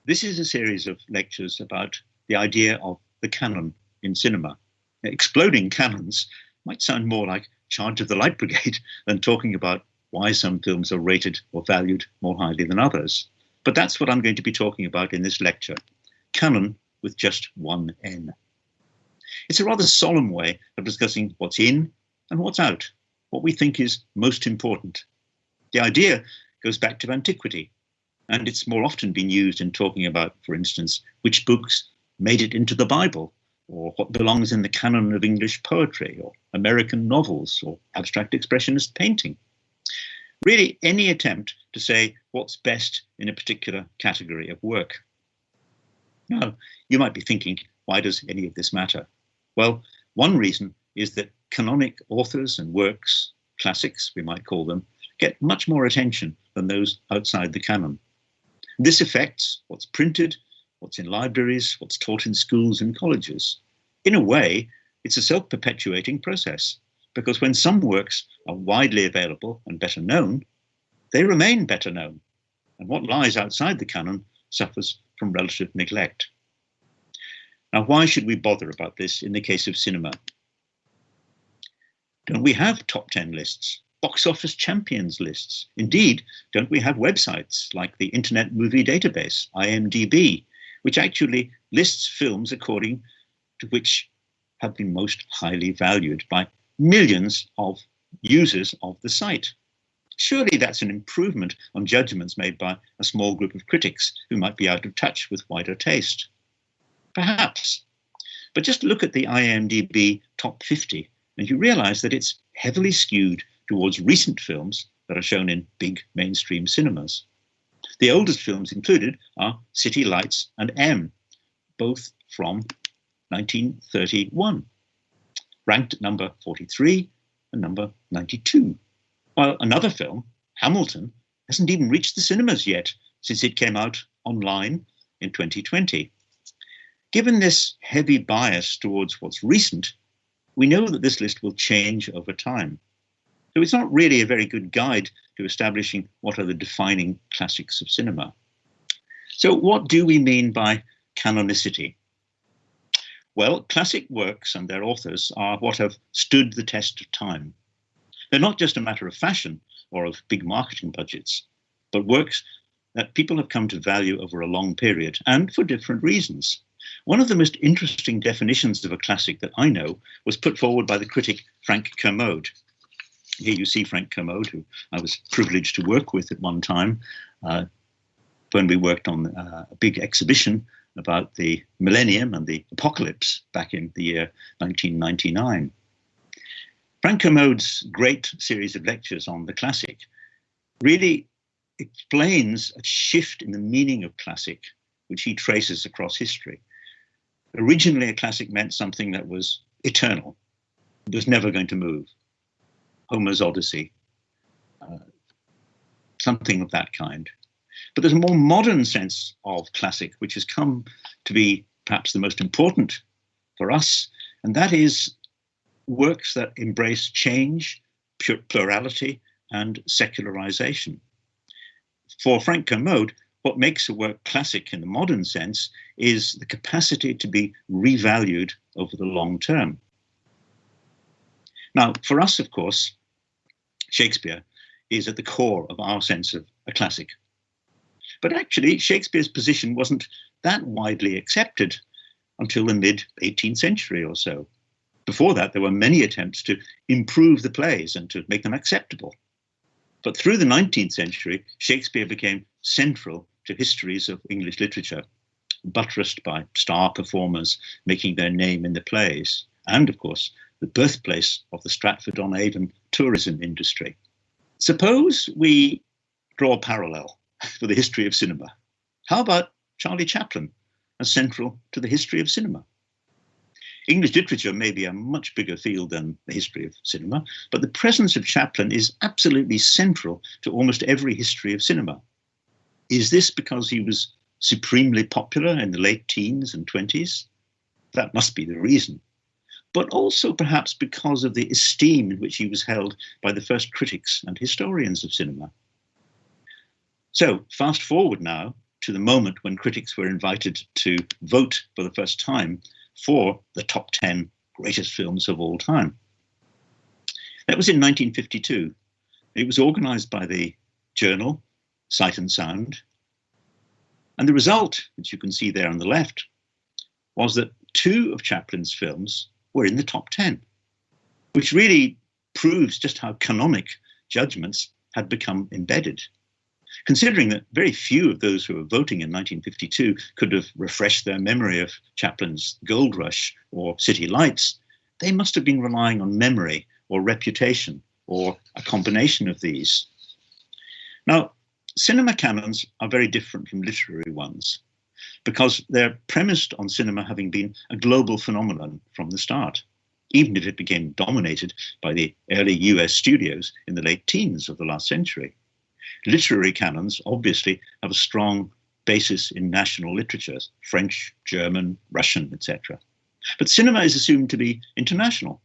This is a series of lectures about the idea of the canon in cinema. Exploding canons might sound more like Charge of the Light Brigade than talking about why some films are rated or valued more highly than others. But that's what I'm going to be talking about in this lecture. Canon with just one N. It's a rather solemn way of discussing what's in and what's out, what we think is most important. The idea goes back to antiquity, and it's more often been used in talking about, for instance, which books made it into the Bible, or what belongs in the canon of English poetry, or American novels, or abstract expressionist painting. Really, any attempt to say what's best in a particular category of work. Now, you might be thinking, why does any of this matter? Well, one reason is that canonic authors and works, classics we might call them, get much more attention than those outside the canon. This affects what's printed, what's in libraries, what's taught in schools and colleges. In a way, it's a self-perpetuating process, because when some works are widely available and better known, they remain better known, and what lies outside the canon suffers from relative neglect. Now, why should we bother about this in the case of cinema? Don't we have top 10 lists? Box office champions lists. Indeed, don't we have websites like the Internet Movie Database, IMDb, which actually lists films according to which have been most highly valued by millions of users of the site? Surely that's an improvement on judgments made by a small group of critics who might be out of touch with wider taste. Perhaps. But just look at the IMDb top 50 and you realize that it's heavily skewed towards recent films that are shown in big mainstream cinemas. The oldest films included are City Lights and M, both from 1931, ranked at number 43 and number 92. While another film, Hamilton, hasn't even reached the cinemas yet since it came out online in 2020. Given this heavy bias towards what's recent, we know that this list will change over time. So it's not really a very good guide to establishing what are the defining classics of cinema. So what do we mean by canonicity? Well, classic works and their authors are what have stood the test of time. They're not just a matter of fashion or of big marketing budgets, but works that people have come to value over a long period and for different reasons. One of the most interesting definitions of a classic that I know was put forward by the critic Frank Kermode. Here you see Frank Kermode, who I was privileged to work with at one time when we worked on a big exhibition about the millennium and the apocalypse back in the year 1999. Frank Kermode's great series of lectures on the classic really explains a shift in the meaning of classic, which he traces across history. Originally, a classic meant something that was eternal, it was never going to move. Homer's Odyssey, something of that kind. But there's a more modern sense of classic, which has come to be perhaps the most important for us, and that is works that embrace change, plurality, and secularization. For Frank Kermode, what makes a work classic in the modern sense is the capacity to be revalued over the long term. Now, for us, of course, Shakespeare is at the core of our sense of a classic. But actually, Shakespeare's position wasn't that widely accepted until the mid-18th century or so. Before that, there were many attempts to improve the plays and to make them acceptable. But through the 19th century, Shakespeare became central to histories of English literature, buttressed by star performers making their name in the plays, and of course, the birthplace of the Stratford-on-Avon tourism industry. Suppose we draw a parallel for the history of cinema. How about Charlie Chaplin as central to the history of cinema? English literature may be a much bigger field than the history of cinema, but the presence of Chaplin is absolutely central to almost every history of cinema. Is this because he was supremely popular in the late teens and 20s? That must be the reason. But also perhaps because of the esteem in which he was held by the first critics and historians of cinema. So fast forward now to the moment when critics were invited to vote for the first time for the top 10 greatest films of all time. That was in 1952. It was organized by the journal Sight and Sound. And the result, which you can see there on the left, was that 2 of Chaplin's films were in the top 10, which really proves just how canonic judgments had become embedded. Considering that very few of those who were voting in 1952 could have refreshed their memory of Chaplin's Gold Rush or City Lights, they must have been relying on memory or reputation or a combination of these. Now, cinema canons are very different from literary ones because they're premised on cinema having been a global phenomenon from the start, even if it became dominated by the early US studios in the late teens of the last century. Literary canons obviously have a strong basis in national literatures, French, German, Russian, etc. But cinema is assumed to be international,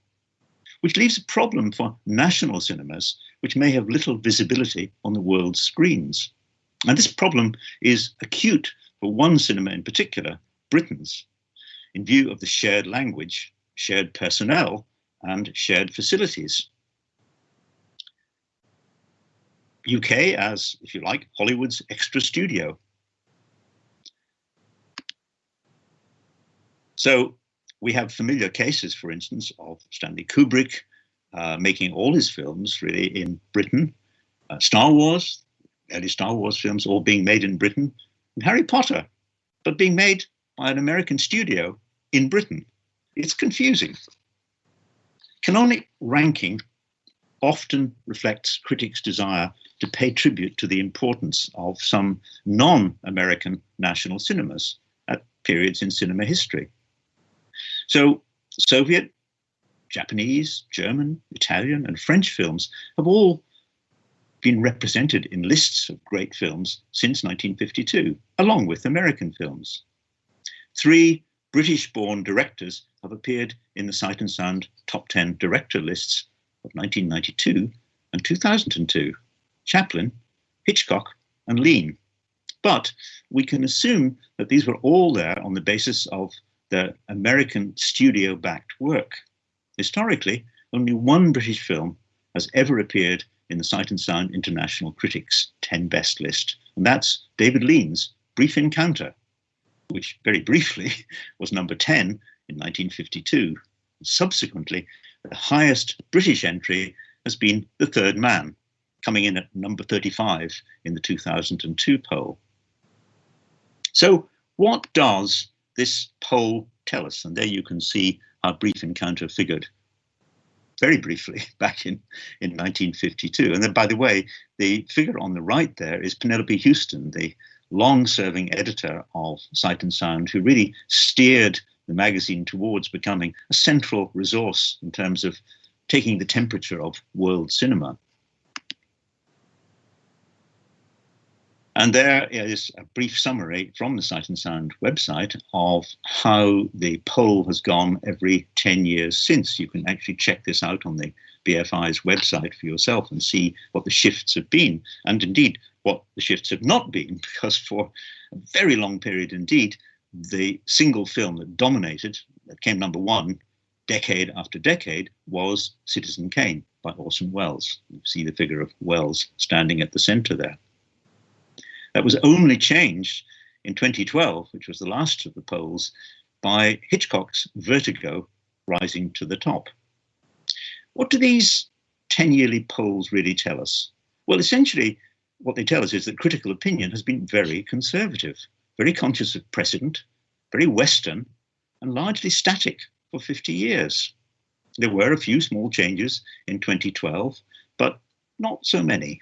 which leaves a problem for national cinemas, which may have little visibility on the world's screens. And this problem is acute for one cinema in particular, Britain's, in view of the shared language, shared personnel, and shared facilities. UK as, if you like, Hollywood's extra studio. So we have familiar cases, for instance, of Stanley Kubrick making all his films really in Britain, Star Wars, early Star Wars films all being made in Britain, and Harry Potter, but being made by an American studio in Britain. It's confusing. Canonic ranking often reflects critics' desire to pay tribute to the importance of some non-American national cinemas at periods in cinema history. So Soviet, Japanese, German, Italian, and French films have all been represented in lists of great films since 1952, along with American films. 3 British-born directors have appeared in the Sight and Sound top 10 director lists of 1992 and 2002, Chaplin, Hitchcock, and Lean. But we can assume that these were all there on the basis of their American studio-backed work. Historically, only one British film has ever appeared in the Sight and Sound International Critics 10 Best list, and that's David Lean's Brief Encounter, which very briefly was number 10 in 1952. Subsequently, the highest British entry has been The Third Man, coming in at number 35 in the 2002 poll. So what does this poll tell us? And there you can see how Brief Encounter figured very briefly back in 1952. And then, by the way, the figure on the right there is Penelope Houston, the long-serving editor of Sight and Sound, who really steered the magazine towards becoming a central resource in terms of taking the temperature of world cinema. And there is a brief summary from the Sight and Sound website of how the poll has gone every 10 years since. You can actually check this out on the BFI's website for yourself and see what the shifts have been, and indeed what the shifts have not been, because for a very long period indeed, the single film that dominated, that came number 1 decade after decade, was Citizen Kane by Orson Welles. You see the figure of Welles standing at the center there. That was only changed in 2012, which was the last of the polls, by Hitchcock's Vertigo rising to the top. What do these 10-yearly polls really tell us? Well, essentially, what they tell us is that critical opinion has been very conservative, very conscious of precedent, very Western, and largely static for 50 years. There were a few small changes in 2012, but not so many.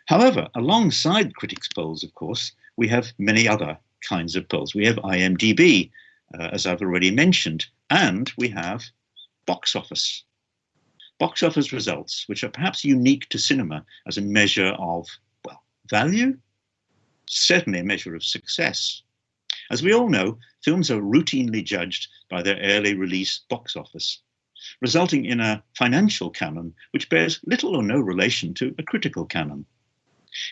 However, alongside critics' polls, of course, we have many other kinds of polls. We have IMDb, as I've already mentioned, and we have box office. Box office results, which are perhaps unique to cinema as a measure of, well, value, certainly a measure of success. As we all know, films are routinely judged by their early release box office, resulting in a financial canon which bears little or no relation to a critical canon.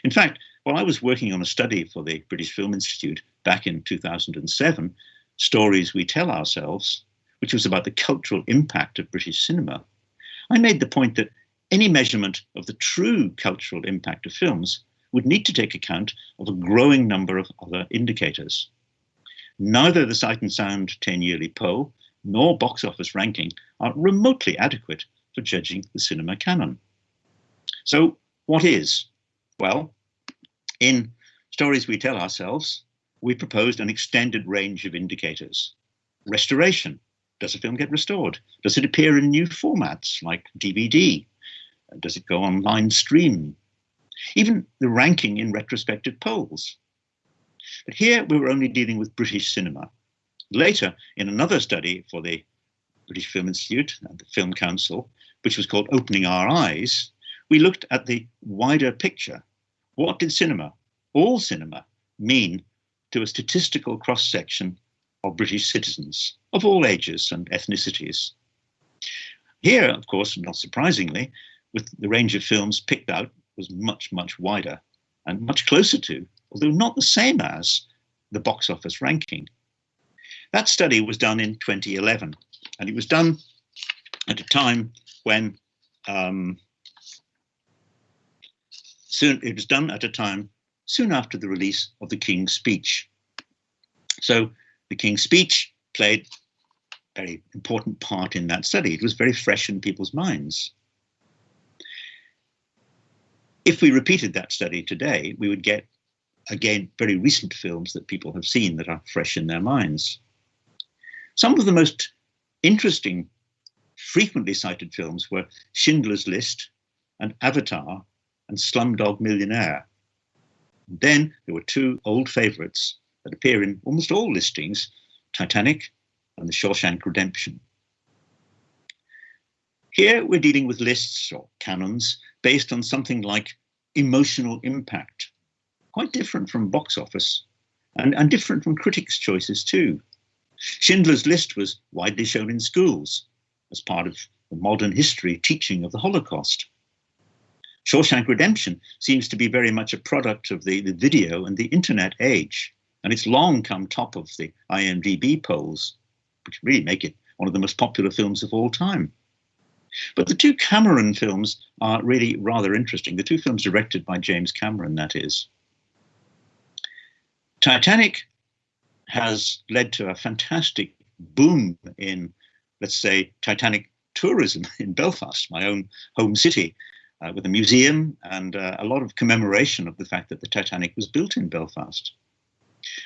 In fact, While I was working on a study for the British Film Institute back in 2007, Stories We Tell Ourselves, which was about the cultural impact of British cinema, I made the point that any measurement of the true cultural impact of films would need to take account of a growing number of other indicators. Neither the Sight and Sound 10-yearly poll nor box office ranking are remotely adequate for judging the cinema canon. So what is? Well, in Stories We Tell Ourselves, we proposed an extended range of indicators. Restoration. Does a film get restored? Does it appear in new formats like DVD? Does it go online stream? Even the ranking in retrospective polls. But here we were only dealing with British cinema. Later, in another study for the British Film Institute and the Film Council, which was called Opening Our Eyes, we looked at the wider picture. What did cinema, all cinema, mean to a statistical cross-section of British citizens of all ages and ethnicities? Here, of course, not surprisingly, with the range of films picked out was much, much wider and much closer to, although not the same as, the box office ranking. That study was done in 2011, and it was done at a time when soon after the release of the King's Speech. So the King's Speech played a very important part in that study. It was very fresh in people's minds. If we repeated that study today, we would get, again, very recent films that people have seen that are fresh in their minds. Some of the most interesting, frequently cited films were Schindler's List and Avatar and Slumdog Millionaire. Then there were two old favourites that appear in almost all listings, Titanic and The Shawshank Redemption. Here we're dealing with lists or canons based on something like emotional impact, quite different from box office and different from critics' choices too. Schindler's List was widely shown in schools as part of the modern history teaching of the Holocaust. Shawshank Redemption seems to be very much a product of the video and the internet age, and it's long come top of the IMDb polls, which really make it one of the most popular films of all time. But the two Cameron films are really rather interesting. The two films directed by James Cameron, that is. Titanic has led to a fantastic boom in, let's say, Titanic tourism in Belfast, my own home city, with a museum and a lot of commemoration of the fact that the Titanic was built in Belfast.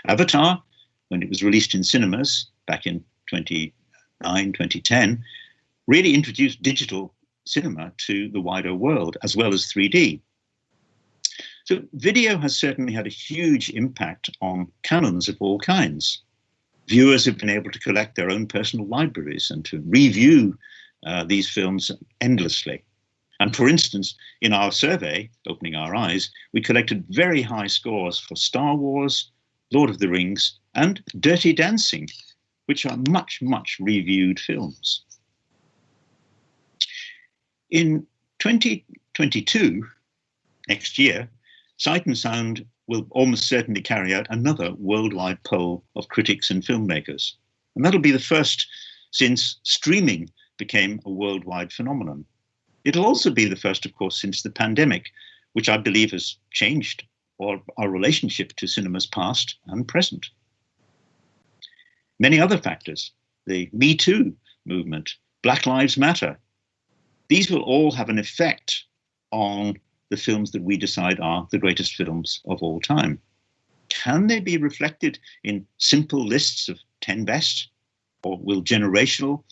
Avatar, when it was released in cinemas back in 2010, really introduced digital cinema to the wider world, as well as 3D. So video has certainly had a huge impact on canons of all kinds. Viewers have been able to collect their own personal libraries and to review these films endlessly. And for instance, in our survey, Opening Our Eyes, we collected very high scores for Star Wars, Lord of the Rings, and Dirty Dancing, which are much, much reviewed films. In 2022, next year, Sight and Sound will almost certainly carry out another worldwide poll of critics and filmmakers. And that'll be the first since streaming became a worldwide phenomenon. It'll also be the first, of course, since the pandemic, which I believe has changed our relationship to cinemas past and present. Many other factors, the Me Too movement, Black Lives Matter, these will all have an effect on the films that we decide are the greatest films of all time. Can they be reflected in simple lists of 10 best? Or will generational,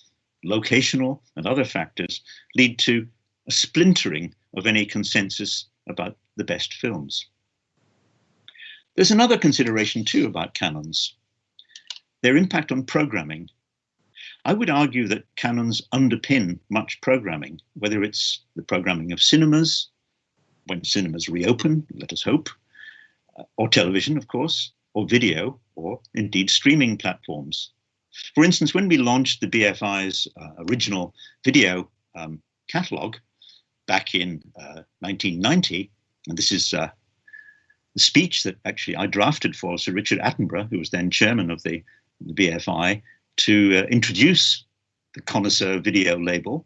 locational, and other factors lead to a splintering of any consensus about the best films? There's another consideration too about canons, their impact on programming. I would argue that canons underpin much programming, whether it's the programming of cinemas, when cinemas reopen, let us hope, or television, of course, or video, or indeed streaming platforms. For instance, when we launched the BFI's original video catalogue back in 1990, and this is the speech that actually I drafted for Sir Richard Attenborough, who was then chairman of the BFI, to introduce the connoisseur video label,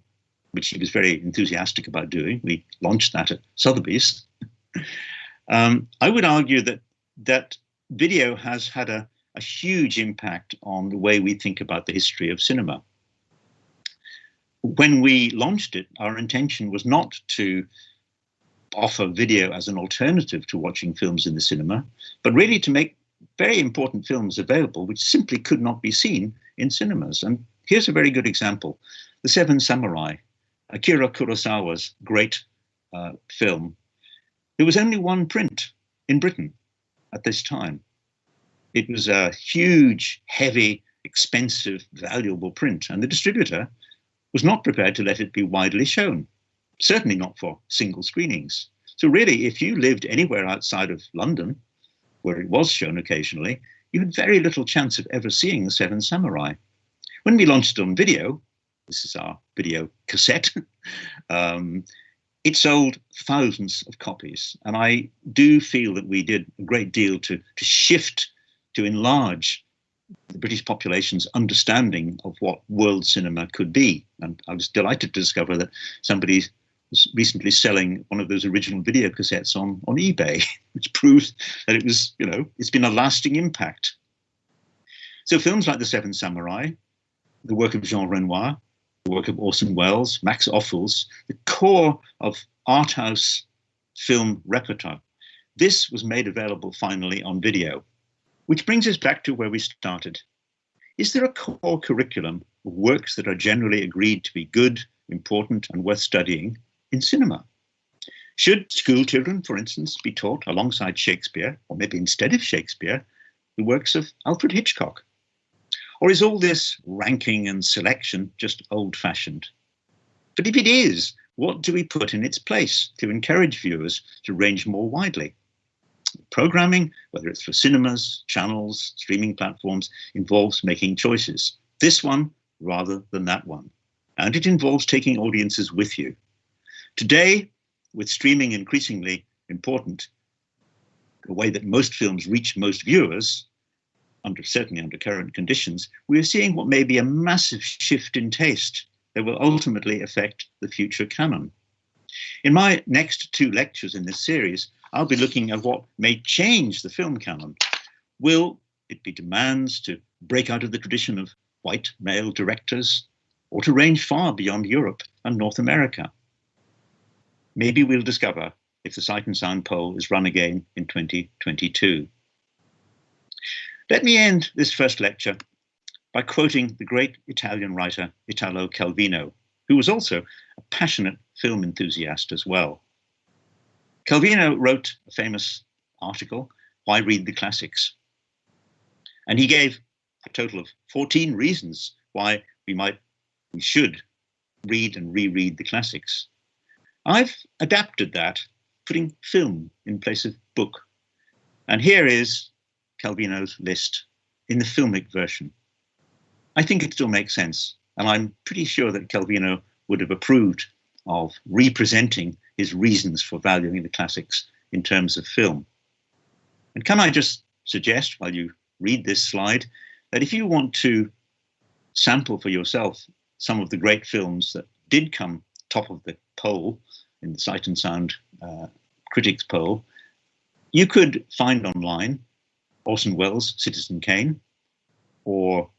which he was very enthusiastic about doing. We launched that at Sotheby's. I would argue that video has had a huge impact on the way we think about the history of cinema. When we launched it, our intention was not to offer video as an alternative to watching films in the cinema, but really to make very important films available which simply could not be seen in cinemas. And here's a very good example. The Seven Samurai, Akira Kurosawa's great film. There was only one print in Britain at this time. It was a huge, heavy, expensive, valuable print, and the distributor was not prepared to let it be widely shown, certainly not for single screenings. So really, if you lived anywhere outside of London, where it was shown occasionally, you had very little chance of ever seeing the Seven Samurai. When we launched it on video, this is our video cassette, it sold thousands of copies. And I do feel that we did a great deal to shift, to enlarge the British population's understanding of what world cinema could be. And I was delighted to discover that somebody was recently selling one of those original video cassettes on eBay, which proves that it was, it's been a lasting impact. So films like The Seven Samurai, the work of Jean Renoir, the work of Orson Welles, Max Ophuls, the core of art house film repertoire, this was made available finally on video, which brings us back to where we started. Is there a core curriculum of works that are generally agreed to be good, important, and worth studying in cinema? Should school children, for instance, be taught alongside Shakespeare, or maybe instead of Shakespeare, the works of Alfred Hitchcock? Or is all this ranking and selection just old-fashioned? But if it is, what do we put in its place to encourage viewers to range more widely? Programming, whether it's for cinemas, channels, streaming platforms, involves making choices. This one rather than that one. And it involves taking audiences with you. Today, with streaming increasingly important, the way that most films reach most viewers, certainly under current conditions, we are seeing what may be a massive shift in taste that will ultimately affect the future canon. In my next 2 lectures in this series, I'll be looking at what may change the film canon. Will it be demands to break out of the tradition of white male directors, or to range far beyond Europe and North America? Maybe we'll discover if the Sight and Sound poll is run again in 2022. Let me end this first lecture by quoting the great Italian writer Italo Calvino, who was also a passionate film enthusiast as well. Calvino wrote a famous article, Why Read the Classics? And he gave a total of 14 reasons why we should read and reread the classics. I've adapted that, putting film in place of book. And here is Calvino's list in the filmic version. I think it still makes sense, and I'm pretty sure that Calvino would have approved of representing his reasons for valuing the classics in terms of film. And can I just suggest, while you read this slide, that if you want to sample for yourself some of the great films that did come top of the poll in the Sight and Sound critics poll, you could find online Orson Welles' Citizen Kane, or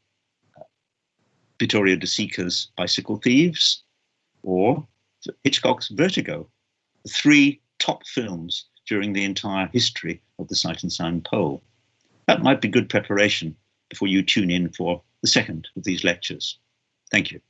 Vittorio De Sica's Bicycle Thieves, or Hitchcock's Vertigo, the 3 top films during the entire history of the Sight and Sound poll. That might be good preparation before you tune in for the second of these lectures. Thank you.